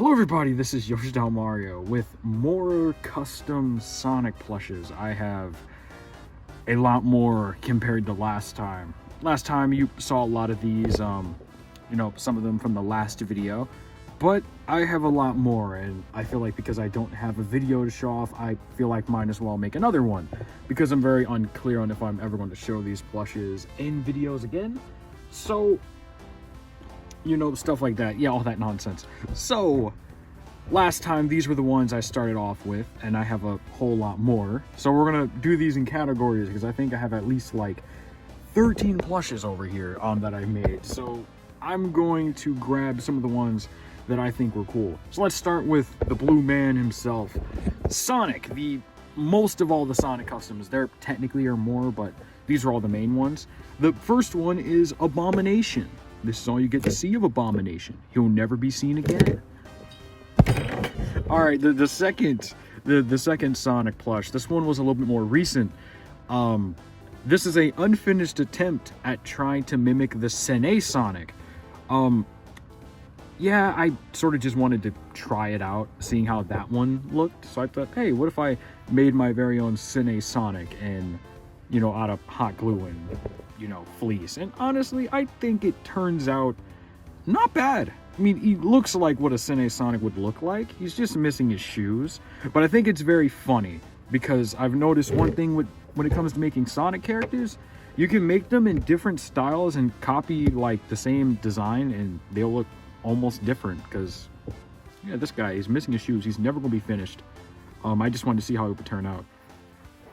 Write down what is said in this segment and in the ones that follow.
Hello everybody, this is Mario with more custom Sonic plushes. I have a lot more compared to last time. Last time you saw a lot of these, some of them from the last video, but I have a lot more, and I feel like because I don't have a video to show off, I feel like might as well make another one, because I'm very unclear on if I'm ever going to show these plushes in videos again. So, stuff like that. Yeah, all that nonsense. So, last time, these were the ones I started off with, and I have a whole lot more. So we're going to do these in categories, because I think I have at least, 13 plushes over here that I made. So, I'm going to grab some of the ones that I think were cool. So let's start with the blue man himself. Sonic, the most of all the Sonic customs. There technically are more, but these are all the main ones. The first one is Abomination. This is all you get to see of Abomination. He'll never be seen again. All right, the second Sonic plush. This one was a little bit more recent. This is a unfinished attempt at trying to mimic the Sene Sonic. Yeah, I sort of just wanted to try it out, seeing how that one looked. So I thought, hey, what if I made my very own Sene Sonic and, out of hot glue and, fleece. And honestly, I think it turns out not bad. I mean, he looks like what a Sene Sonic would look like. He's just missing his shoes. But I think it's very funny, because I've noticed one thing when it comes to making Sonic characters, you can make them in different styles and copy, the same design, and they'll look almost different, because, yeah, this guy, he's missing his shoes. He's never going to be finished. I just wanted to see how it would turn out.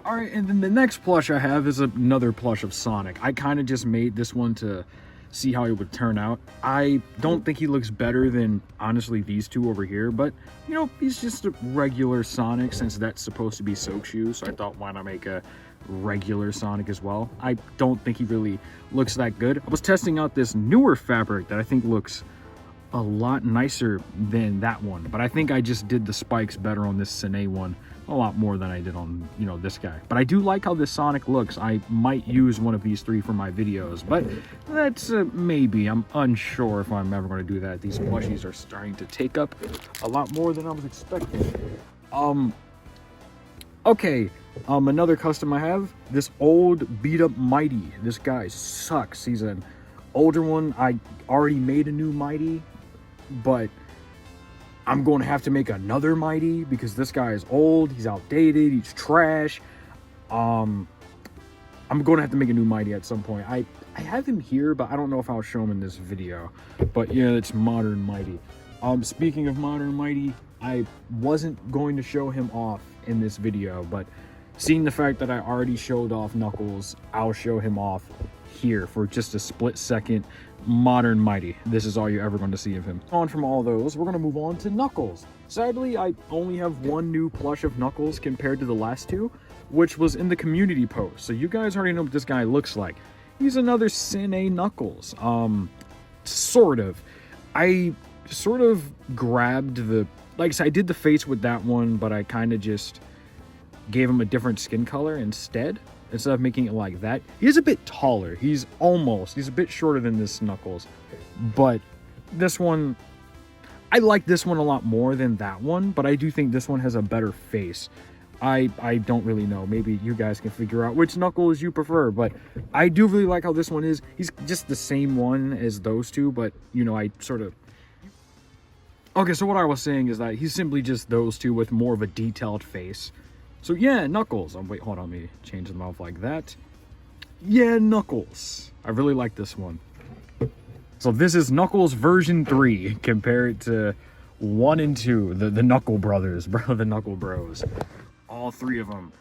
Alright, and then the next plush I have is another plush of Sonic. I kind of just made this one to see how it would turn out. I don't think he looks better than, honestly, these two over here, but, he's just a regular Sonic, since that's supposed to be soak shoes, so I thought, why not make a regular Sonic as well? I don't think he really looks that good. I was testing out this newer fabric that I think looks a lot nicer than that one, but I think I just did the spikes better on this Sene one a lot more than I did on, this guy. But I do like how this Sonic looks. I might use one of these three for my videos, but that's maybe. I'm unsure if I'm ever going to do that. These plushies are starting to take up a lot more than I was expecting. Okay, another custom I have, this old beat up Mighty. This guy sucks. He's an older one. I already made a new Mighty, but I'm going to have to make another Mighty because this guy is old, he's outdated, he's trash. I'm going to have to make a new Mighty at some point. I have him here, but I don't know if I'll show him in this video. But yeah, it's Modern Mighty. Speaking of Modern Mighty, I wasn't going to show him off in this video, but seeing the fact that I already showed off Knuckles, I'll show him off here for just a split second. Modern Mighty. This is all you're ever going to see of him. On from all those, we're going to move on to Knuckles. Sadly, I only have one new plush of Knuckles compared to the last two, which was in the community post. So you guys already know what this guy looks like. He's another Sene Knuckles. Sort of. I sort of grabbed the... Like I said, I did the face with that one, but I kind of just gave him a different skin color instead of making it like that. He's a bit taller. He's a bit shorter than this Knuckles. But this one, I like this one a lot more than that one, but I do think this one has a better face. I don't really know. Maybe you guys can figure out which Knuckles you prefer, but I do really like how this one is. He's just the same one as those two, but, I sort of... Okay, so what I was saying is that he's simply just those two with more of a detailed face. So yeah, Knuckles. Wait, hold on, let me change the mouth like that. Yeah, Knuckles. I really like this one. So this is Knuckles version 3 compared to 1 and 2, the Knuckle Brothers, the Knuckle Bros. All three of them.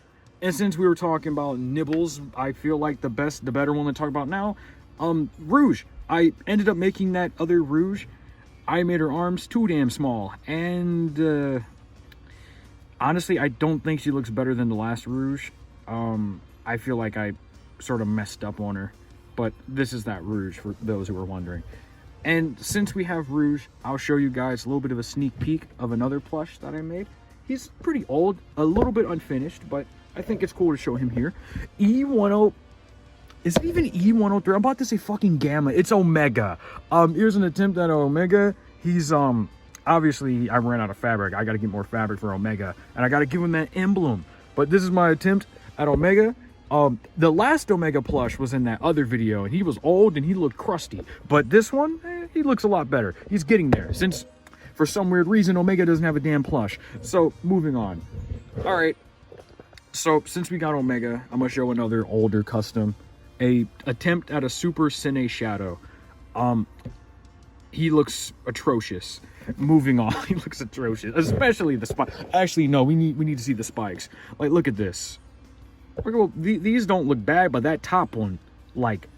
And since we were talking about nibbles, I feel like the better one to talk about now, Rouge. I ended up making that other Rouge. I made her arms too damn small, and honestly, I don't think she looks better than the last Rouge. I feel like I sort of messed up on her, but this is that Rouge for those who are wondering. And since we have Rouge, I'll show you guys a little bit of a sneak peek of another plush that I made. He's pretty old, a little bit unfinished, but I think it's cool to show him here. E10... Is it even E103? I'm about to say fucking Gamma. It's Omega. Here's an attempt at Omega. He's, obviously I ran out of fabric. I got to get more fabric for Omega, and I got to give him that emblem. But this is my attempt at Omega. The last Omega plush was in that other video, and he was old and he looked crusty. But this one, he looks a lot better. He's getting there, since for some weird reason Omega doesn't have a damn plush. So moving on. All right. So since we got Omega, I'm gonna show another older custom, a attempt at a Super Cine Shadow. He looks atrocious. Moving on, he looks atrocious, especially the spike. Actually, no, we need to see the spikes. Like, look at this. Well, these don't look bad, but that top one, like,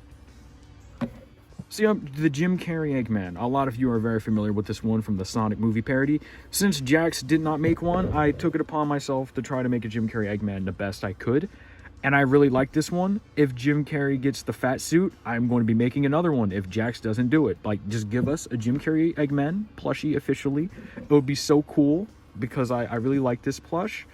see, the Jim Carrey Eggman. A lot of you are very familiar with this one from the Sonic movie parody. Since Jax did not make one, I took it upon myself to try to make a Jim Carrey Eggman the best I could. And I really like this one. If Jim Carrey gets the fat suit, I'm going to be making another one if Jax doesn't do it. Like, just give us a Jim Carrey Eggman plushie officially. It would be so cool because I really like this plush.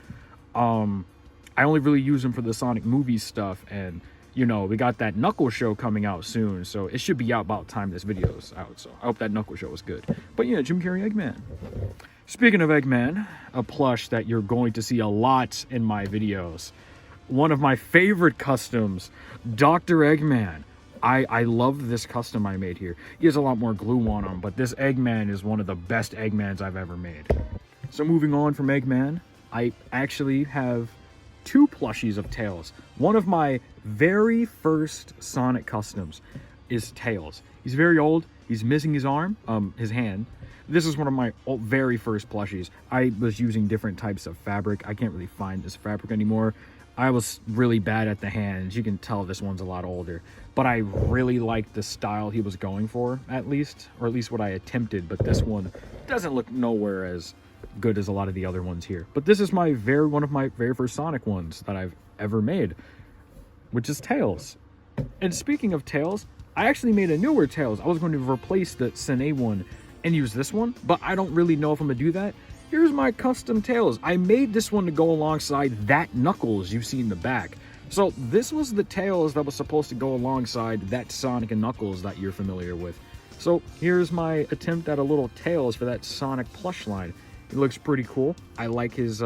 I only really use him for the Sonic movie stuff, and you know, we got that Knuckles show coming out soon, so it should be out about the time this video's out. So I hope that Knuckles show is good. But yeah, Jim Carrey Eggman. Speaking of Eggman, a plush that you're going to see a lot in my videos. One of my favorite customs, Dr. Eggman. I love this custom I made here. He has a lot more glue on him, but this Eggman is one of the best Eggmans I've ever made. So moving on from Eggman, I actually have two plushies of Tails. One of my very first Sonic customs is Tails. He's very old. He's missing his arm, his hand. This is one of my very first plushies. I was using different types of fabric. I can't really find this fabric anymore. I was really bad at the hands. You can tell this one's a lot older. But I really liked the style he was going for, at least. Or at least what I attempted. But this one doesn't look nowhere as good as a lot of the other ones here. But this is one of my very first Sonic ones that I've ever made, which is Tails. And speaking of Tails, I actually made a newer Tails. I was going to replace the Cine one and use this one, but I don't really know if I'm gonna do that. Here's my custom Tails. I made this one to go alongside that Knuckles you see in the back. So this was the Tails that was supposed to go alongside that Sonic and Knuckles that you're familiar with. So here's my attempt at a little Tails for that Sonic plush line. It looks pretty cool. I like his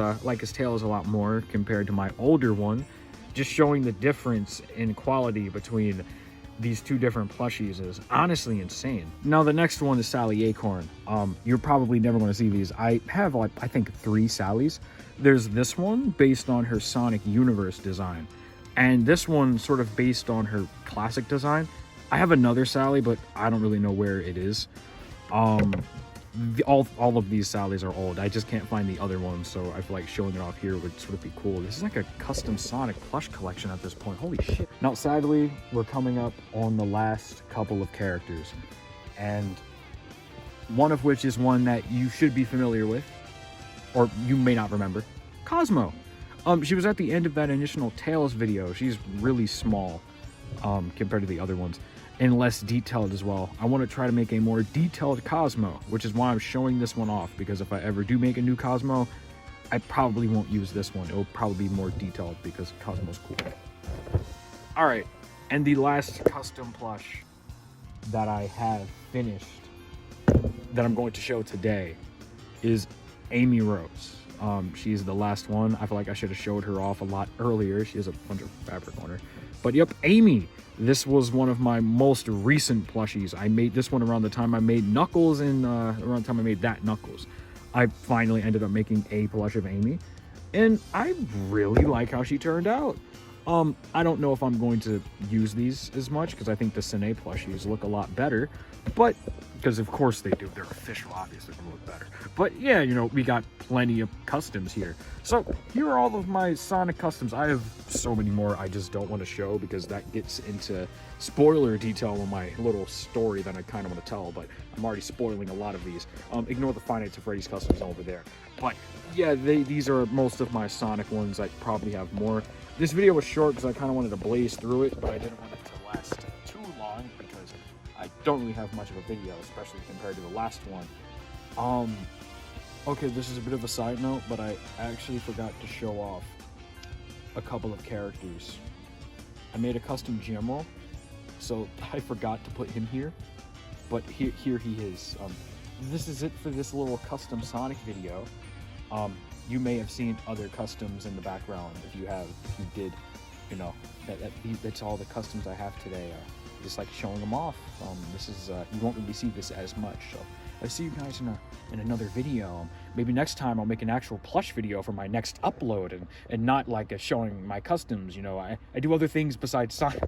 Tails a lot more compared to my older one. Just showing the difference in quality between these two different plushies is honestly insane. Now the next one is Sally Acorn. You're probably never going to see these. I have like, I think 3 Sallys. There's this one based on her Sonic Universe design, and this one sort of based on her classic design. I have another Sally, but I don't really know where it is. All of these Sallys are old. I just can't find the other ones, so I feel like showing it off here would sort of be cool. This is like a custom Sonic plush collection at this point. Holy shit. Now, sadly, we're coming up on the last couple of characters, and one of which is one that you should be familiar with, or you may not remember. Cosmo. She was at the end of that initial Tails video. She's really small compared to the other ones, and less detailed as well. I want to try to make a more detailed Cosmo, which is why I'm showing this one off, because if I ever do make a new Cosmo, I probably won't use this one. It'll probably be more detailed because Cosmo's cool. All right, and the last custom plush that I have finished that I'm going to show today is Amy Rose. She's the last one. I feel like I should have showed her off a lot earlier. She has a bunch of fabric on her. But yep, Amy. This was one of my most recent plushies. I made this one around the time I made Knuckles, and around the time I made that Knuckles. I finally ended up making a plush of Amy, and I really like how she turned out. I don't know if I'm going to use these as much, because I think the Cine plushies look a lot better, but because of course they do. They're official, obviously they look better. But yeah, you know, we got plenty of customs here. So here are all of my Sonic customs. I have so many more I just don't want to show, because that gets into spoiler detail on my little story that I kind of want to tell, but I'm already spoiling a lot of these. Ignore the Five Nights at Freddy's customs over there. But yeah, these are most of my Sonic ones. I probably have more. This video was short because I kind of wanted to blaze through it, but I didn't want it to last too long because I don't really have much of a video, especially compared to the last one. Okay, this is a bit of a side note, but I actually forgot to show off a couple of characters. I made a custom GMO, so I forgot to put him here, but here he is. this is it for this little custom Sonic video. You may have seen other customs in the background. If you did, you know, that's all the customs I have today. Just like showing them off. This is you won't really see this as much. So I'll see you guys in another video. Maybe next time I'll make an actual plush video for my next upload and not like showing my customs. You know, I do other things besides Sonic.